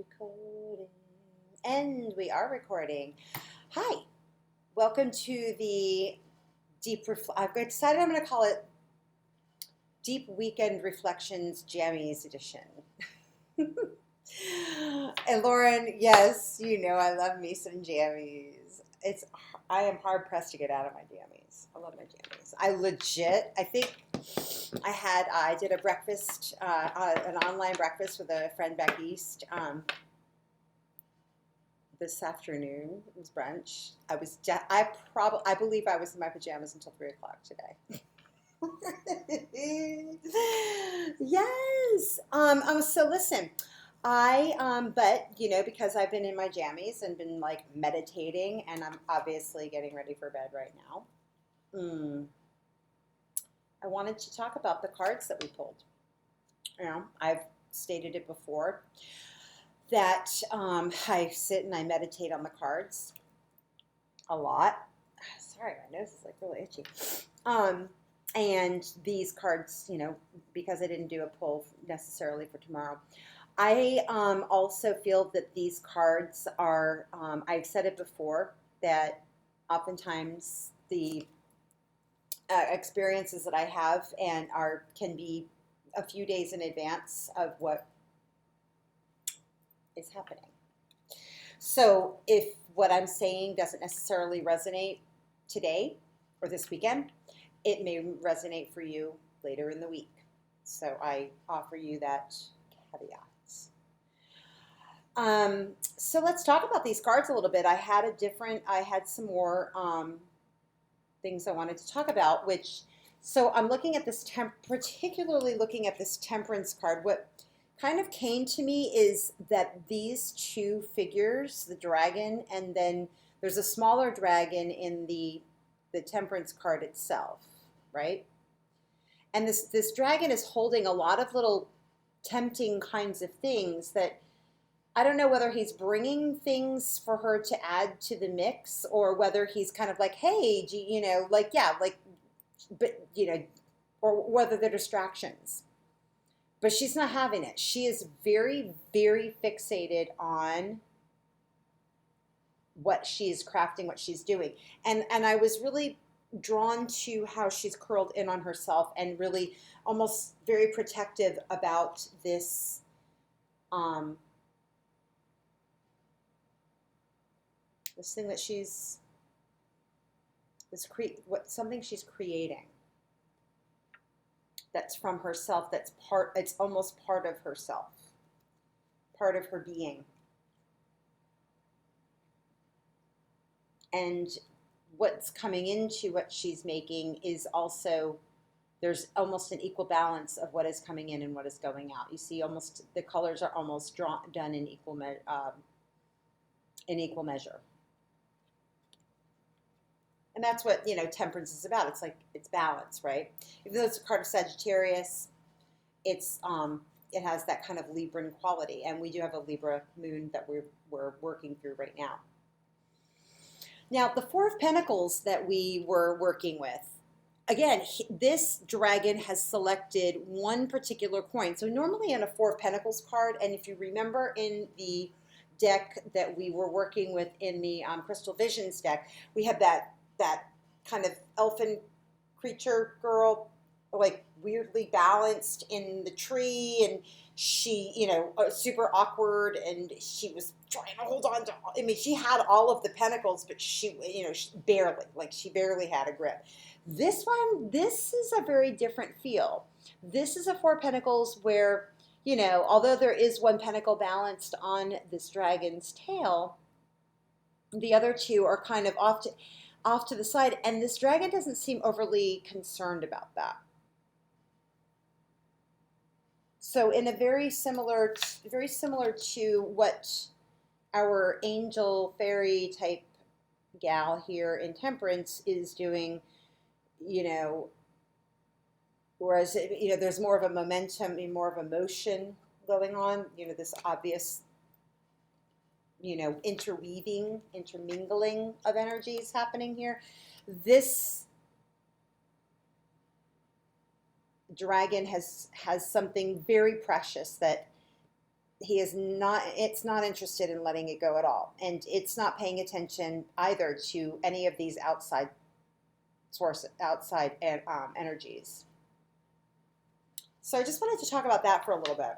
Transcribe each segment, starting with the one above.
Recording. And we are recording. Hi, welcome to the I've decided I'm going to call it Deep Weekend Reflections Jammies Edition. And Lauren, yes, you know I love me some jammies. I am hard pressed to get out of my jammies. I love my jammies. I think I did a breakfast, an online breakfast with a friend back east. This afternoon. It was brunch. I believe I was in my pajamas until 3 o'clock today. Yes. So listen, but because I've been in my jammies and been like meditating, and I'm obviously getting ready for bed right now. I wanted to talk about the cards that we pulled. I've stated it before that I sit and I meditate on the cards a lot. Sorry, my nose is like really itchy. And these cards, because I didn't do a pull necessarily for tomorrow, I also feel that these cards are, I've said it before, that oftentimes the experiences that I have can be a few days in advance of what is happening. So if what I'm saying doesn't necessarily resonate today or this weekend, it may resonate for you later in the week. So I offer you that caveat. So let's talk about these cards a little bit. I had some more things I wanted to talk about, so I'm looking at this, particularly looking at this Temperance card. What kind of came to me is that these two figures, the dragon, and then there's a smaller dragon in the Temperance card itself, right? And this dragon is holding a lot of little tempting kinds of things that I don't know whether he's bringing things for her to add to the mix, or whether he's kind of like, hey, or whether they're distractions. But she's not having it. She is very, very fixated on what she's crafting, what she's doing. And I was really drawn to how she's curled in on herself and really almost very protective about this this thing that something she's creating that's from herself, it's almost part of herself, part of her being. And what's coming into what she's making is also, there's almost an equal balance of what is coming in and what is going out. You see, almost the colors are almost done in equal measure. And that's what, Temperance is about. It's like, it's balance, right? Even though it's a card of Sagittarius, it has that kind of Libran quality. And we do have a Libra moon that we're working through right now. Now, the Four of Pentacles that we were working with, again, this dragon has selected one particular coin. So normally in a Four of Pentacles card, and if you remember in the deck that we were working with in the Crystal Visions deck, we had that kind of elfin creature girl, like weirdly balanced in the tree, and she, super awkward, and she was trying to hold on to, she had all of the pentacles, but she barely had a grip. This is a very different feel. This is a Four of Pentacles where, although there is one pentacle balanced on this dragon's tail, the other two are kind of off to the side, and this dragon doesn't seem overly concerned about that. So in a very similar to what our angel fairy type gal here in Temperance is doing, whereas, there's more of a momentum and more of a motion going on, this obvious, intermingling of energies happening here. This dragon has something very precious that he is not, it's not interested in letting it go at all. And it's not paying attention either to any of these outside energies. So I just wanted to talk about that for a little bit,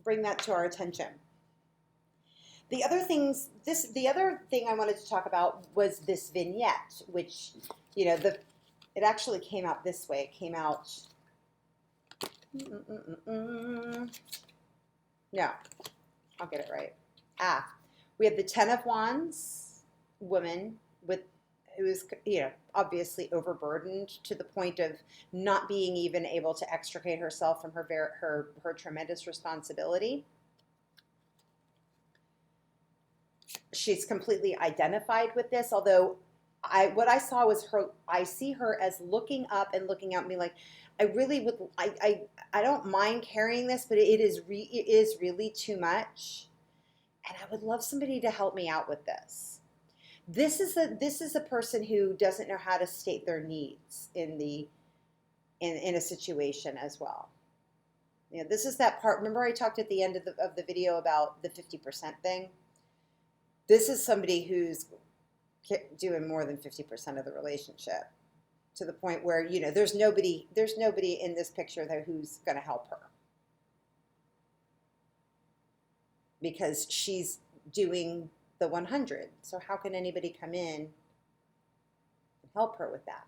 bring that to our attention. The other thing I wanted to talk about was this vignette, which, it actually came out this way. It came out, no, I'll get it right. We have the Ten of Wands woman who is, obviously overburdened to the point of not being even able to extricate herself from her tremendous responsibility. She's completely identified with this, although what I saw was I see her as looking up and looking at me like, I really would, I don't mind carrying this, but it is really too much. And I would love somebody to help me out with this. This is a person who doesn't know how to state their needs in a situation as well. This is that part. Remember I talked at the end of the video about the 50% thing? This is somebody who's doing more than 50% of the relationship, to the point where, there's nobody in this picture who's going to help her, because she's doing the 100. So how can anybody come in and help her with that?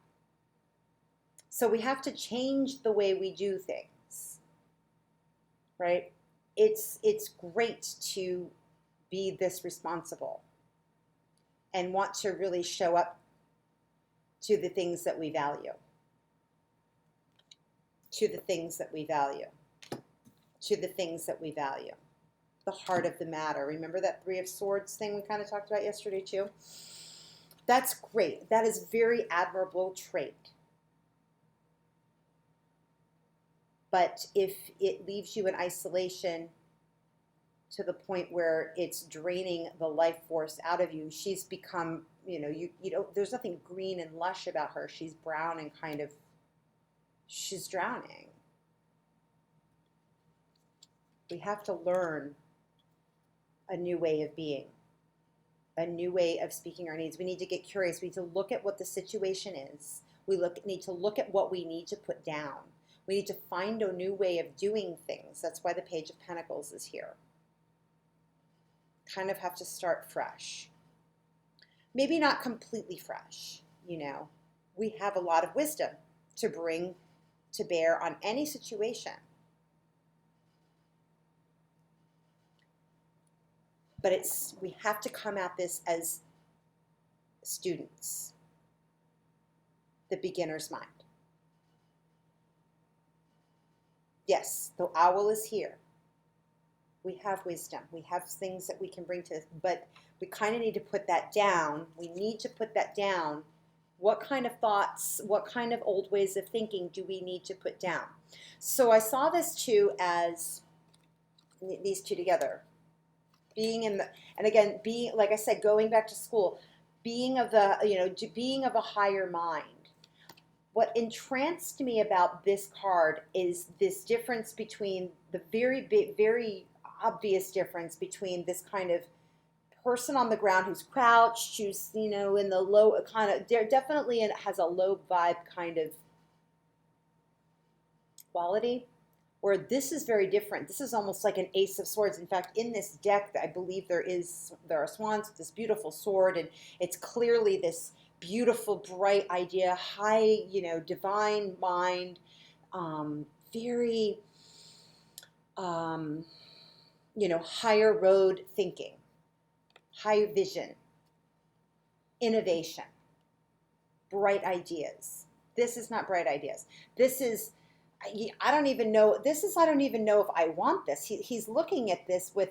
So we have to change the way we do things, right? It's great to be this responsible and want to really show up to the things that we value, to the things that we value, to the things that we value. The heart of the matter. Remember that Three of Swords thing we kind of talked about yesterday too? That's great. That is very admirable trait. But if it leaves you in isolation to the point where it's draining the life force out of you, she's become, there's nothing green and lush about her. She's brown and she's drowning. We have to learn a new way of being, a new way of speaking our needs. We need to get curious. We need to look at what the situation is. We need to look at what we need to put down. We need to find a new way of doing things. That's why the Page of Pentacles is here. Kind of have to start fresh. Maybe not completely fresh, We have a lot of wisdom to bring to bear on any situation. But we have to come at this as students, the beginner's mind. Yes, the owl is here. We have wisdom. We have things that we can bring to this, but we kind of need to put that down. We need to put that down. What kind of thoughts, what kind of old ways of thinking do we need to put down? So I saw this too as these two together. Being like I said, going back to school, being of a higher mind. What entranced me about this card is this difference between the very obvious difference between this kind of person on the ground who's crouched, who's, in the low kind of, definitely has a low vibe kind of quality. Where this is very different. This is almost like an Ace of Swords. In fact, in this deck, I believe there are swans with this beautiful sword, and it's clearly this beautiful, bright idea, high, divine mind, very, higher road thinking, high vision, innovation, bright ideas. This is not bright ideas. This is, I don't even know if I want this. He's looking at this with,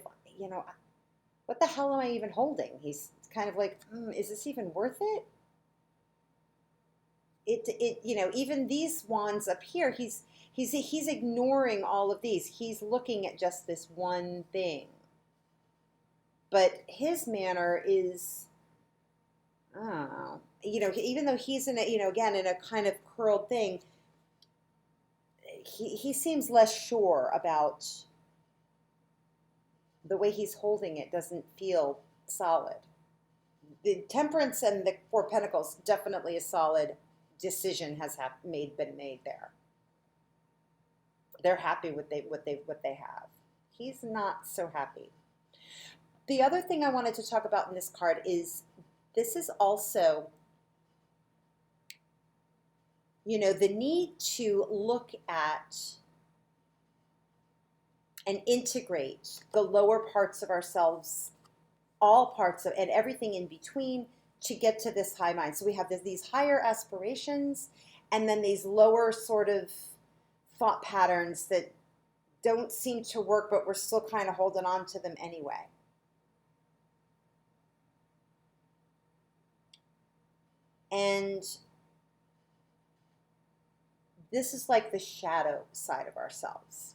what the hell am I even holding? He's kind of like, is this even worth it? Even these wands up here, he's ignoring all of these. He's looking at just this one thing. But his manner is, I don't know, even though he's in a, again, in a kind of curled thing, he seems less sure about the way he's holding it doesn't feel solid. The Temperance and the Four Pentacles, definitely a solid decision has been made there. They're happy with what they have. He's not so happy. The other thing I wanted to talk about in this card is this is also, the need to look at and integrate the lower parts of ourselves, all parts of, and everything in between, to get to this high mind. So we have these higher aspirations, and then these lower sort of thought patterns that don't seem to work, but we're still kind of holding on to them anyway. And this is like the shadow side of ourselves.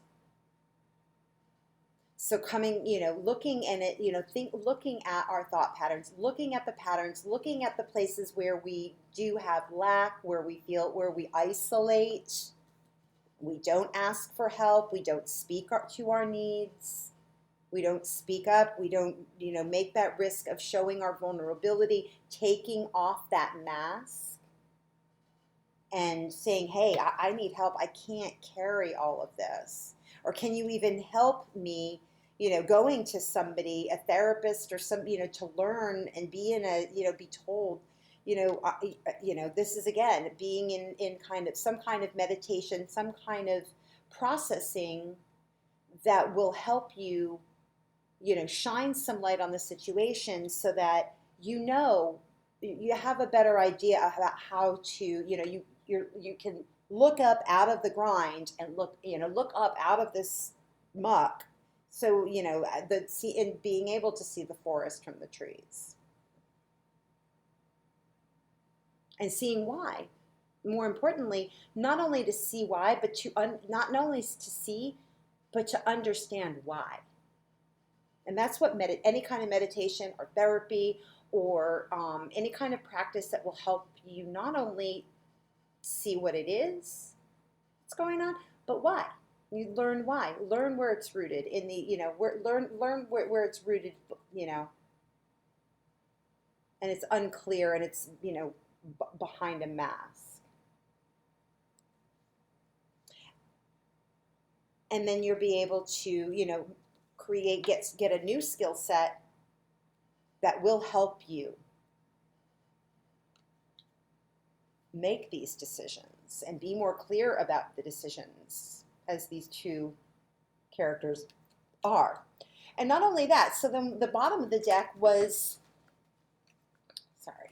So coming, looking in it, looking at our thought patterns, looking at the patterns, looking at the places where we do have lack, where we isolate, we don't ask for help, we don't speak to our needs, we don't speak up, we don't, make that risk of showing our vulnerability, taking off that mask and saying, hey, I need help, I can't carry all of this. Or can you even help me, going to somebody, a therapist or some, to learn and be in a, be told, this is again, being in kind of some kind of meditation, some kind of processing that will help you, shine some light on the situation so that, you have a better idea about how to, you can look up out of the grind and look up out of this muck. So, and being able to see the forest from the trees. And seeing why. More importantly, not only to see why, but to not only to see, but to understand why. And that's what any kind of meditation or therapy or any kind of practice that will help you not only see what it is, what's going on, but why. You learn why. Learn where it's rooted in the, learn where it's rooted, and it's unclear and it's, behind a mask. And then you'll be able to, get a new skill set that will help you make these decisions and be more clear about the decisions as these two characters are. And not only that, so then the bottom of the deck was, sorry,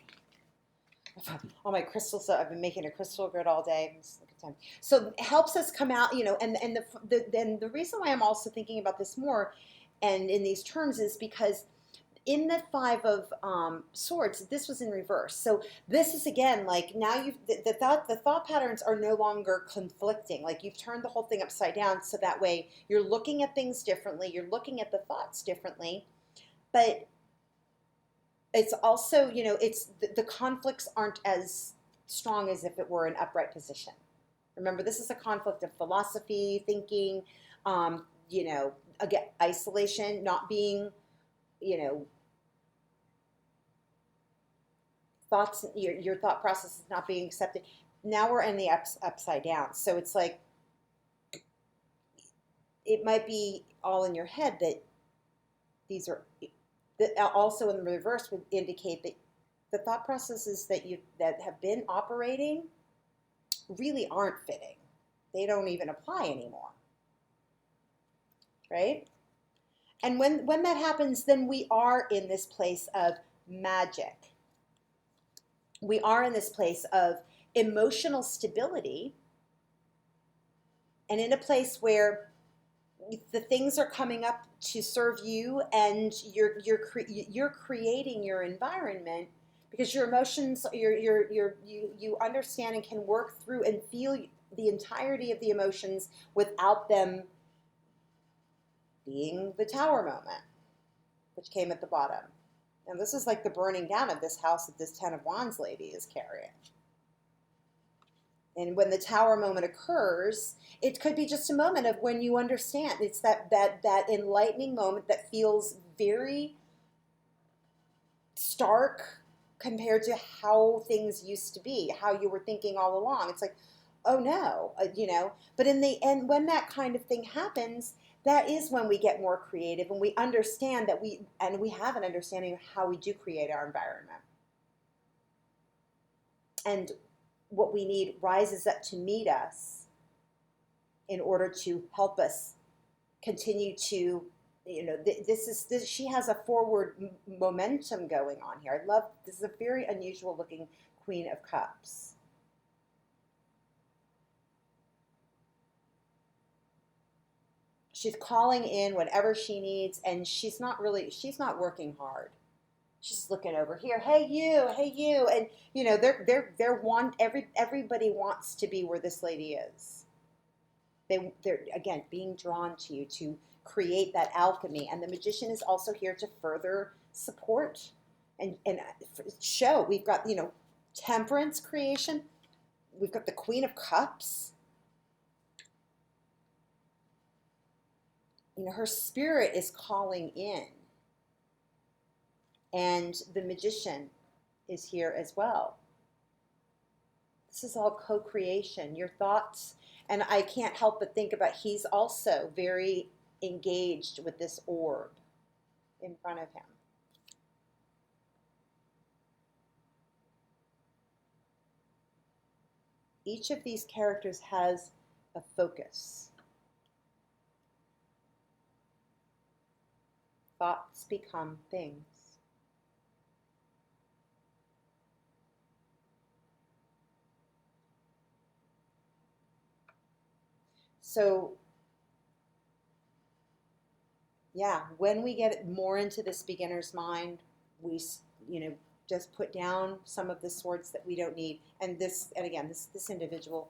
all my crystals, I've been making a crystal grid all day. So it helps us come out, and the reason why I'm also thinking about this more and in these terms is because in the Five of Swords, this was in reverse. So this is again like now the thought patterns are no longer conflicting. Like you've turned the whole thing upside down, so that way you're looking at things differently. You're looking at the thoughts differently, but it's also it's the conflicts aren't as strong as if it were an upright position. Remember, this is a conflict of philosophy, thinking, again, isolation, not being, thoughts, your thought process is not being accepted. Now we're in the upside down. So it's like, it might be all in your head that these are, that also in the reverse would indicate that the thought processes that have been operating really aren't fitting. They don't even apply anymore. Right? And when that happens, then we are in this place of magic. We are in this place of emotional stability and in a place where the things are coming up to serve you, and you're creating your environment because your emotions, you understand and can work through and feel the entirety of the emotions without them being the Tower moment, which came at the bottom. And this is like the burning down of this house that this Ten of Wands lady is carrying. And when the tower moment occurs, it could be just a moment of when you understand. It's that enlightening moment that feels very stark compared to how things used to be, how you were thinking all along. It's like, oh no, But in the end, when that kind of thing happens, that is when we get more creative and we understand that we have an understanding of how we do create our environment. And what we need rises up to meet us in order to help us continue to, she has a forward momentum going on here. I love, this is a very unusual looking Queen of Cups. She's calling in whatever she needs, and she's not working hard. She's looking over here. Hey you, and everybody wants to be where this lady is. They're again being drawn to you to create that alchemy, and the magician is also here to further support and show. We've got temperance creation. We've got the Queen of Cups. Her spirit is calling in. And the magician is here as well. This is all co-creation, your thoughts. And I can't help but think about, he's also very engaged with this orb in front of him. Each of these characters has a focus. Thoughts become things. So, yeah, when we get more into this beginner's mind, we, just put down some of the swords that we don't need. And again, this individual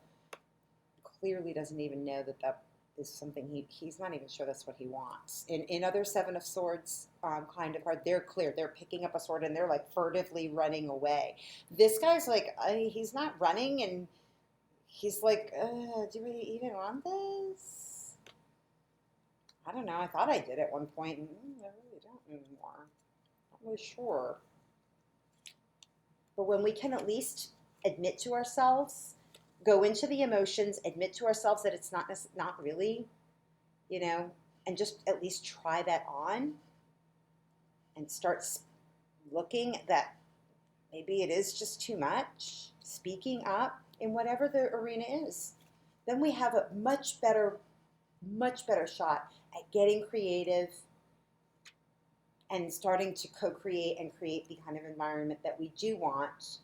clearly doesn't even know that is something he's not even sure that's what he wants. In other Seven of Swords kind of card, they're clear. They're picking up a sword and they're like furtively running away. This guy's like, he's not running, and he's like, do we even want this? I don't know. I thought I did at one point, and I really don't anymore. Not really sure. But when we can at least admit to ourselves, go into the emotions, admit to ourselves that it's not really, and just at least try that on and start looking that maybe it is just too much, speaking up in whatever the arena is, then we have a much better shot at getting creative and starting to co-create and create the kind of environment that we do want.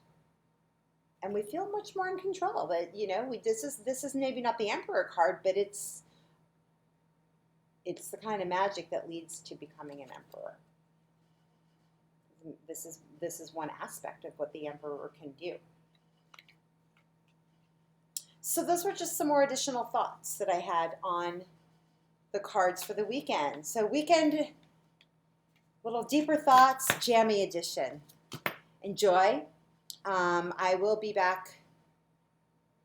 And we feel much more in control. But this is maybe not the Emperor card, but it's the kind of magic that leads to becoming an Emperor. This is one aspect of what the Emperor can do. So those were just some more additional thoughts that I had on the cards for the weekend. So weekend, little deeper thoughts, Jammie edition. Enjoy. I will be back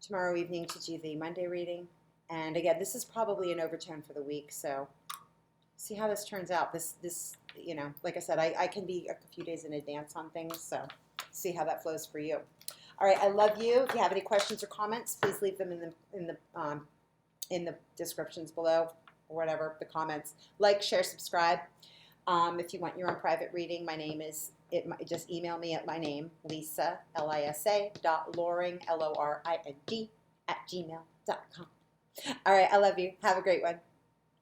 tomorrow evening to do the Monday reading. And again, this is probably an overtone for the week, so see how this turns out. This like I said, I can be a few days in advance on things, so see how that flows for you. All right, I love you. If you have any questions or comments, please leave them in the descriptions below, or whatever, the comments. Like, share, subscribe. If you want your own private reading, my name is, just email me at my name, Lisa, Lisa, .loring, LORING, @gmail.com. All right, I love you. Have a great one.